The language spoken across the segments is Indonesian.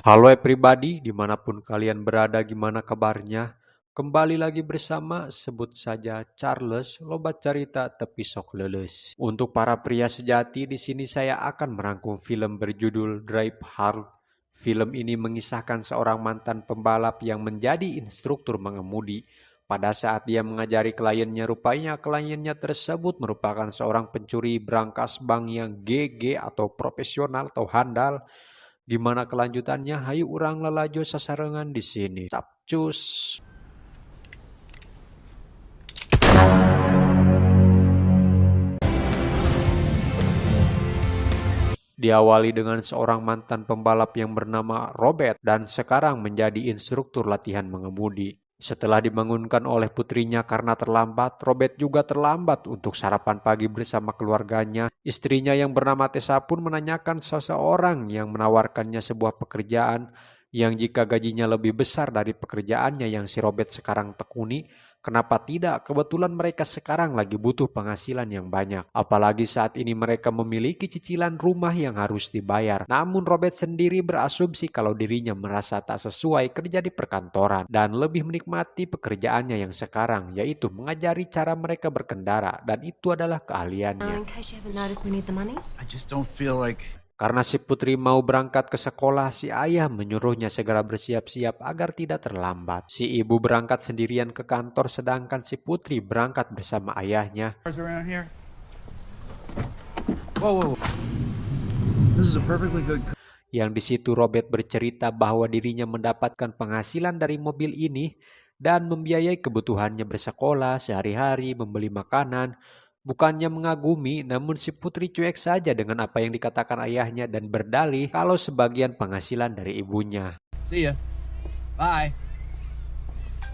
Halo pribadi, dimanapun kalian berada, gimana kabarnya? Kembali lagi bersama, sebut saja Charles, lobat cerita tepi sok leles. Untuk para pria sejati, di sini saya akan merangkum film berjudul Drive Hard. Film ini mengisahkan seorang mantan pembalap yang menjadi instruktur mengemudi. Pada saat dia mengajari kliennya, rupanya kliennya tersebut merupakan seorang pencuri brankas bank yang GG atau profesional atau handal. Gimana kelanjutannya? Hayu urang lalajo sasarengan di sini. Tapcus. Diawali dengan seorang mantan pembalap yang bernama Robert dan sekarang menjadi instruktur latihan mengemudi. Setelah dibangunkan oleh putrinya karena terlambat, Robert juga terlambat untuk sarapan pagi bersama keluarganya. Istrinya yang bernama Tessa pun menanyakan seseorang yang menawarkannya sebuah pekerjaan yang jika gajinya lebih besar dari pekerjaannya yang si Robert sekarang tekuni, kenapa tidak? Kebetulan mereka sekarang lagi butuh penghasilan yang banyak. Apalagi saat ini mereka memiliki cicilan rumah yang harus dibayar. Namun Robert sendiri berasumsi kalau dirinya merasa tak sesuai kerja di perkantoran dan lebih menikmati pekerjaannya yang sekarang, yaitu mengajari cara mereka berkendara, dan itu adalah keahliannya. I just don't feel like... Karena si putri mau berangkat ke sekolah, si ayah menyuruhnya segera bersiap-siap agar tidak terlambat. Si ibu berangkat sendirian ke kantor sedangkan si putri berangkat bersama ayahnya. around here. Whoa. This is a perfectly good... Yang di situ Robert bercerita bahwa dirinya mendapatkan penghasilan dari mobil ini dan membiayai kebutuhannya bersekolah, sehari-hari, membeli makanan. Bukannya mengagumi, namun si putri cuek saja dengan apa yang dikatakan ayahnya dan berdalih kalau sebagian penghasilan dari ibunya. See ya. Bye.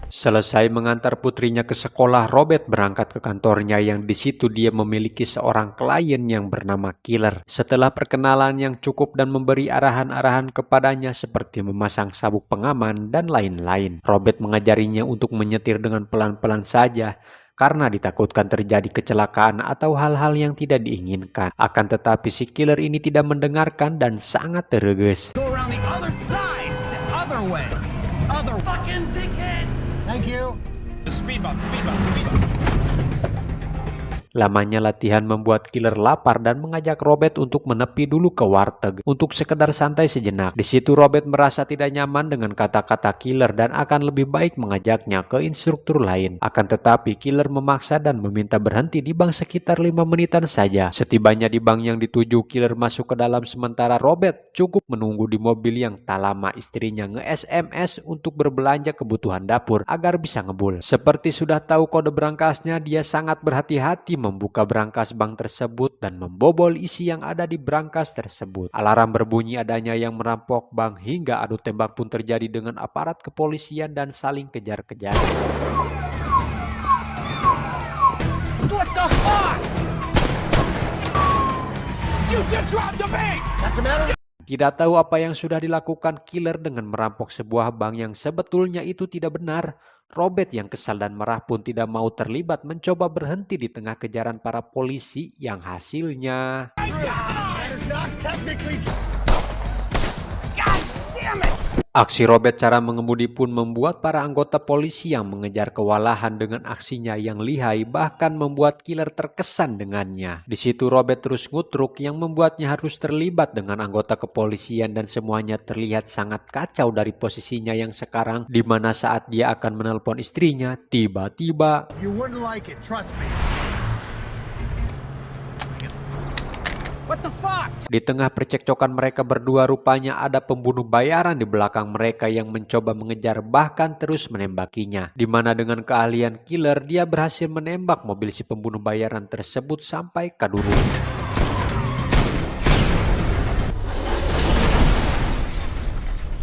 Selesai mengantar putrinya ke sekolah, Robert berangkat ke kantornya yang di situ dia memiliki seorang klien yang bernama Killer. Setelah perkenalan yang cukup dan memberi arahan-arahan kepadanya seperti memasang sabuk pengaman dan lain-lain, Robert mengajarinya untuk menyetir dengan pelan-pelan saja karena ditakutkan terjadi kecelakaan atau hal-hal yang tidak diinginkan. Akan tetapi si Killer ini tidak mendengarkan dan sangat tereges. Go around the other side, the other way. Other fucking dickhead. Thank you. Speed bump. Lamanya latihan membuat Killer lapar dan mengajak Robert untuk menepi dulu ke warteg untuk sekedar santai sejenak. Di situ Robert merasa tidak nyaman dengan kata-kata Killer dan akan lebih baik mengajaknya ke instruktur lain. Akan tetapi Killer memaksa dan meminta berhenti di bank sekitar 5 menitan saja. Setibanya di bank yang dituju, Killer masuk ke dalam sementara Robert cukup menunggu di mobil yang tak lama istrinya nge-SMS untuk berbelanja kebutuhan dapur agar bisa ngebul. Seperti sudah tahu kode berangkasnya, dia sangat berhati-hati membuka brankas bank tersebut dan membobol isi yang ada di brankas tersebut. Alarm berbunyi adanya yang merampok bank hingga adu tembak pun terjadi dengan aparat kepolisian dan saling kejar-kejar. What the fuck? You just robbed a bank. That's a matter. Tidak tahu apa yang sudah dilakukan Killer dengan merampok sebuah bank yang sebetulnya itu tidak benar. Robert yang kesal dan marah pun tidak mau terlibat, mencoba berhenti di tengah kejaran para polisi yang hasilnya... That is not technically... God damn it! Aksi Robert cara mengemudi pun membuat para anggota polisi yang mengejar kewalahan dengan aksinya yang lihai, bahkan membuat Killer terkesan dengannya. Di situ Robert terus ngutruk yang membuatnya harus terlibat dengan anggota kepolisian dan semuanya terlihat sangat kacau dari posisinya yang sekarang, di mana saat dia akan menelpon istrinya, tiba-tiba You wouldn't like it, trust me. What the fuck? di tengah percekcokan mereka berdua, rupanya ada pembunuh bayaran di belakang mereka yang mencoba mengejar bahkan terus menembakinya. Dimana dengan keahlian Killer, dia berhasil menembak mobil si pembunuh bayaran tersebut sampai kaduru.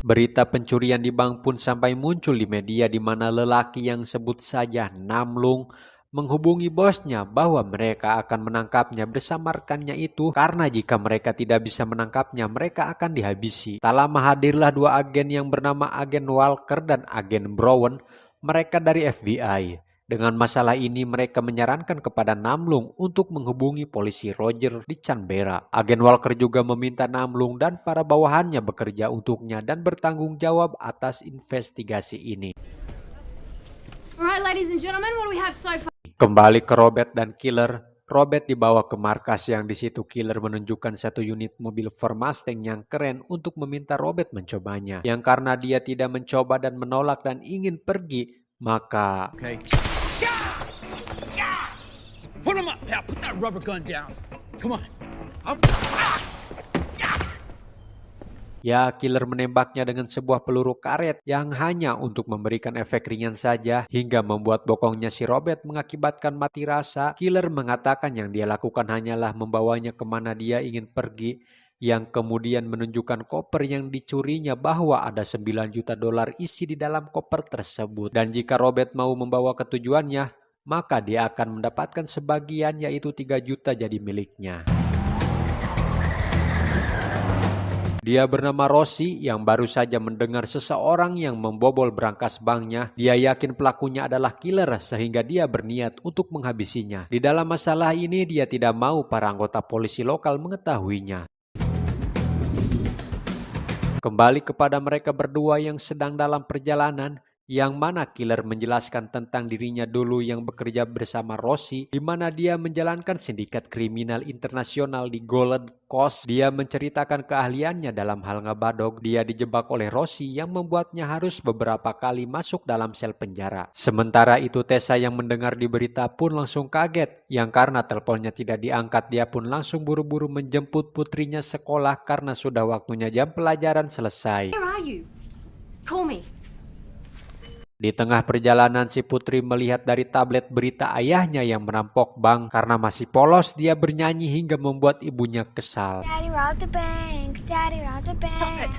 Berita pencurian di bank pun sampai muncul di media, di mana lelaki yang sebut saja Namlung menghubungi bosnya bahwa mereka akan menangkapnya bersama rekannya itu karena jika mereka tidak bisa menangkapnya mereka akan dihabisi. Tak lama hadirlah dua agen yang bernama Agen Walker dan Agen Brown. Mereka dari FBI. Dengan masalah ini, mereka menyarankan kepada Namlung untuk menghubungi polisi Roger di Canberra. Agen Walker juga meminta Namlung dan para bawahannya bekerja untuknya dan bertanggung jawab atas investigasi ini. Alright, ladies and gentlemen, what do we have so far? Kembali ke Robert dan Killer. Robert dibawa ke markas yang di situ Killer menunjukkan satu unit mobil Ford Mustang yang keren untuk meminta Robert mencobanya. Yang karena dia tidak mencoba dan menolak dan ingin pergi, maka Put him up, pal. Put that rubber gun down. Come on. ya, Killer menembaknya dengan sebuah peluru karet yang hanya untuk memberikan efek ringan saja hingga membuat bokongnya si Robert mengakibatkan mati rasa. Killer mengatakan yang dia lakukan hanyalah membawanya kemana dia ingin pergi, yang kemudian menunjukkan koper yang dicurinya bahwa ada 9 juta dolar isi di dalam koper tersebut. Dan jika Robert mau membawa ke tujuannya, maka dia akan mendapatkan sebagian, yaitu 3 juta jadi miliknya. Dia bernama Rossi yang baru saja mendengar seseorang yang membobol brankas banknya. Dia yakin pelakunya adalah Killer sehingga dia berniat untuk menghabisinya. Di dalam masalah ini dia tidak mau para anggota polisi lokal mengetahuinya. Kembali kepada mereka berdua yang sedang dalam perjalanan, yang mana Killer menjelaskan tentang dirinya dulu yang bekerja bersama Rossi, di mana dia menjalankan sindikat kriminal internasional di Gold Coast. Dia menceritakan keahliannya dalam hal ngebadog. Dia dijebak oleh Rossi yang membuatnya harus beberapa kali masuk dalam sel penjara. Sementara itu Tessa yang mendengar di berita pun langsung kaget, yang karena teleponnya tidak diangkat, dia pun langsung buru-buru menjemput putrinya sekolah karena sudah waktunya jam pelajaran selesai. Where are you? Call me. Di tengah perjalanan si putri melihat dari tablet berita ayahnya yang merampok bank. Karena masih polos, dia bernyanyi hingga membuat ibunya kesal. Daddy robbed the bank. Daddy robbed the bank. Stop it.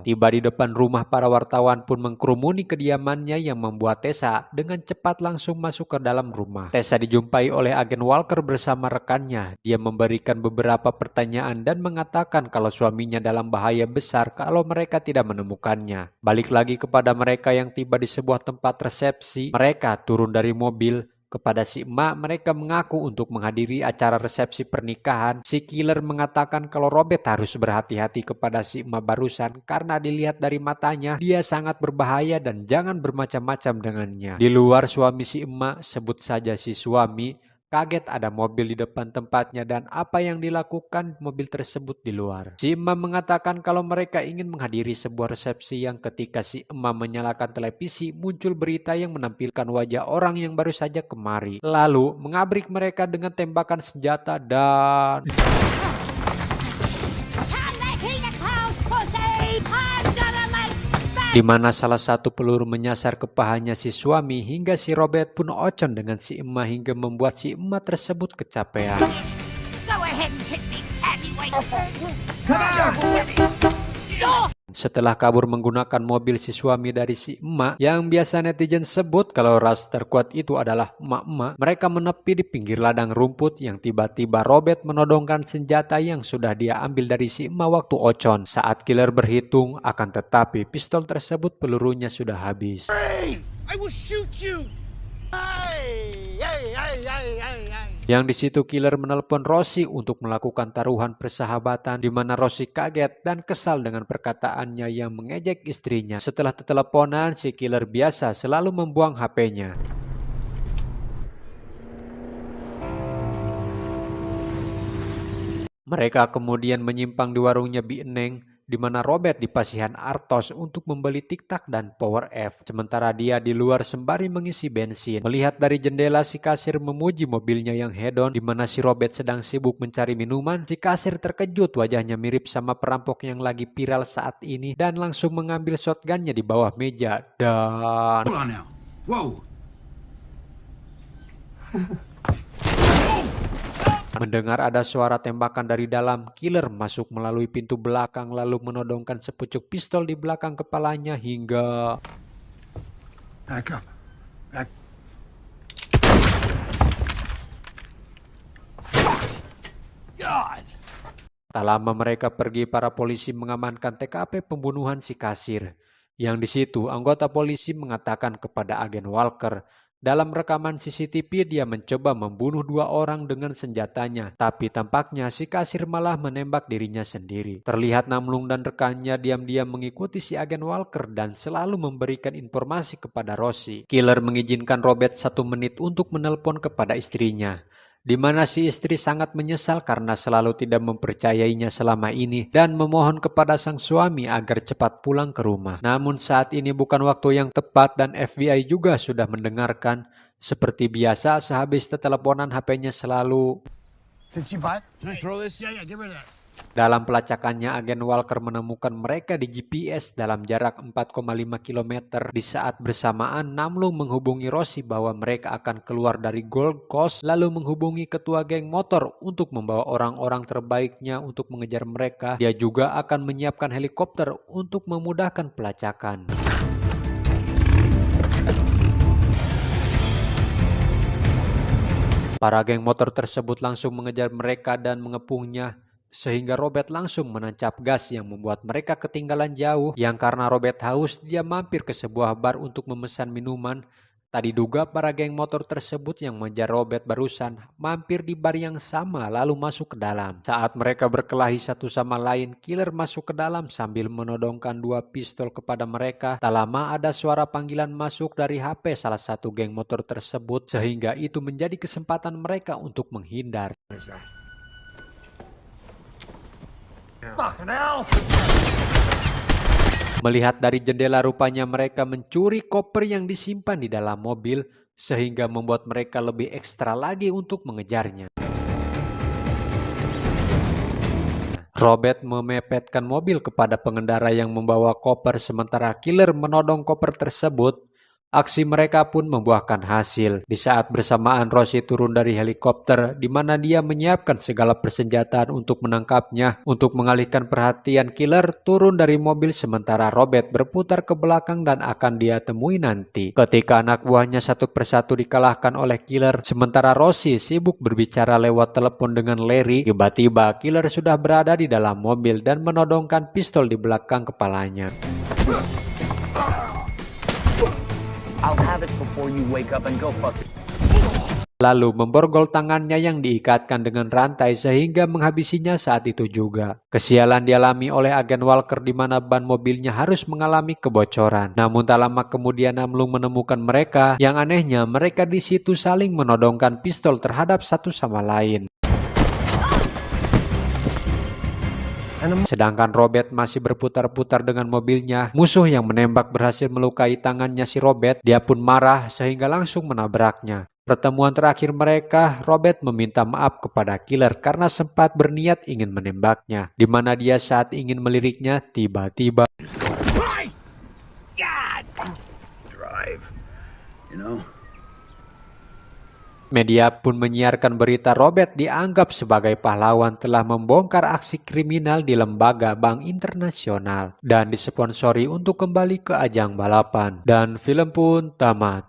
Tiba di depan rumah, para wartawan pun mengkerumuni kediamannya yang membuat Tessa dengan cepat langsung masuk ke dalam rumah. Tessa dijumpai oleh agen Walker bersama rekannya. Dia memberikan beberapa pertanyaan dan mengatakan kalau suaminya dalam bahaya besar kalau mereka tidak menemukannya. Balik lagi kepada mereka yang tiba di sebuah tempat resepsi. Mereka turun dari mobil. Kepada si emak, mereka mengaku untuk menghadiri acara resepsi pernikahan. Si Killer mengatakan kalau Robert harus berhati-hati kepada si emak barusan karena dilihat dari matanya, dia sangat berbahaya dan jangan bermacam-macam dengannya. Di luar, suami si emak, sebut saja si suami, kaget ada mobil di depan tempatnya dan apa yang dilakukan mobil tersebut di luar. Si emak mengatakan kalau mereka ingin menghadiri sebuah resepsi yang ketika si emak menyalakan televisi muncul berita yang menampilkan wajah orang yang baru saja kemari. Lalu mengabrik mereka dengan tembakan senjata dan... di mana salah satu peluru menyasar ke pahanya si suami hingga si Robert pun ocon dengan si emak hingga membuat si emak tersebut kecapean. Go ahead and hit me, heavyweight. Setelah kabur menggunakan mobil si suami dari si emak, yang biasa netizen sebut kalau ras terkuat itu adalah emak-emak, mereka menepi di pinggir ladang rumput yang tiba-tiba Robert menodongkan senjata yang sudah dia ambil dari si emak waktu ocon. Saat Killer berhitung, akan tetapi pistol tersebut pelurunya sudah habis. I will shoot you. Yang di situ Killer menelpon Rossi untuk melakukan taruhan persahabatan, di mana Rossi kaget dan kesal dengan perkataannya yang mengejek istrinya. Setelah teteleponan, si Killer biasa selalu membuang HP-nya. Mereka kemudian menyimpang di warungnya Bi Eneng, di mana Robert di Pasihan Artos untuk membeli tiktak dan Power F. Sementara dia di luar sembari mengisi bensin. Melihat dari jendela, si kasir memuji mobilnya yang hedon, di mana si Robert sedang sibuk mencari minuman. Si kasir terkejut, wajahnya mirip sama perampok yang lagi viral saat ini, dan langsung mengambil shotgunnya di bawah meja. Dan... Hold on now. Whoa. mendengar ada suara tembakan dari dalam, Killer masuk melalui pintu belakang lalu menodongkan sepucuk pistol di belakang kepalanya hingga... Back up. Back. God. Tak lama mereka pergi, para polisi mengamankan TKP pembunuhan si kasir. Yang di situ anggota polisi mengatakan kepada agen Walker Dalam rekaman CCTV dia mencoba membunuh 2 orang dengan senjatanya, tapi tampaknya si kasir malah menembak dirinya sendiri. Terlihat Namlung dan rekannya diam-diam mengikuti si agen Walker dan selalu memberikan informasi kepada Rosie. Killer mengizinkan Robert 1 menit untuk menelpon kepada istrinya, di mana si istri sangat menyesal karena selalu tidak mempercayainya selama ini dan memohon kepada sang suami agar cepat pulang ke rumah. Namun saat ini bukan waktu yang tepat dan FBI juga sudah mendengarkan. Seperti biasa, sehabis teleponan HP-nya selalu. Did she buy it? Can I throw this? Yeah, give her that. Dalam pelacakannya, agen Walker menemukan mereka di GPS dalam jarak 4,5 km. Di saat bersamaan, Namlung menghubungi Rosie bahwa mereka akan keluar dari Gold Coast, lalu menghubungi ketua geng motor untuk membawa orang-orang terbaiknya untuk mengejar mereka. Dia juga akan menyiapkan helikopter untuk memudahkan pelacakan. Para geng motor tersebut langsung mengejar mereka dan mengepungnya, sehingga Robert langsung menancap gas yang membuat mereka ketinggalan jauh. Yang karena Robert haus, dia mampir ke sebuah bar untuk memesan minuman. Tadi diduga para geng motor tersebut yang mengejar Robert barusan mampir di bar yang sama lalu masuk ke dalam. Saat mereka berkelahi satu sama lain, killer masuk ke dalam sambil menodongkan 2 pistol kepada mereka. Tak lama ada suara panggilan masuk dari HP salah satu geng motor tersebut, sehingga itu menjadi kesempatan mereka untuk menghindar. Melihat dari jendela, rupanya mereka mencuri koper yang disimpan di dalam mobil, sehingga membuat mereka lebih ekstra lagi untuk mengejarnya. Robert memepetkan mobil kepada pengendara yang membawa koper, sementara killer menodong koper tersebut. Aksi mereka pun membuahkan hasil. Di saat bersamaan, Rosie turun dari helikopter, di mana dia menyiapkan segala persenjataan untuk menangkapnya. Untuk mengalihkan perhatian, killer turun dari mobil sementara Robert berputar ke belakang dan akan dia temui nanti. Ketika anak buahnya satu persatu dikalahkan oleh killer, sementara Rosie sibuk berbicara lewat telepon dengan Larry, tiba-tiba killer sudah berada di dalam mobil dan menodongkan pistol di belakang kepalanya. I'll have it before you wake up and go fuck. Lalu memborgol tangannya yang diikatkan dengan rantai sehingga menghabisinya saat itu juga. Kesialan dialami oleh agen Walker di mana ban mobilnya harus mengalami kebocoran. Namun tak lama kemudian Namlung menemukan mereka. Yang anehnya mereka di situ saling menodongkan pistol terhadap satu sama lain. Sedangkan Robert masih berputar-putar dengan mobilnya. Musuh yang menembak berhasil melukai tangannya si Robert. Dia pun marah sehingga langsung menabraknya. Pertemuan terakhir mereka, Robert meminta maaf kepada killer karena sempat berniat ingin menembaknya. Di mana dia saat ingin meliriknya, tiba-tiba media pun menyiarkan berita Robert dianggap sebagai pahlawan telah membongkar aksi kriminal di lembaga bank internasional dan disponsori untuk kembali ke ajang balapan. Dan film pun tamat.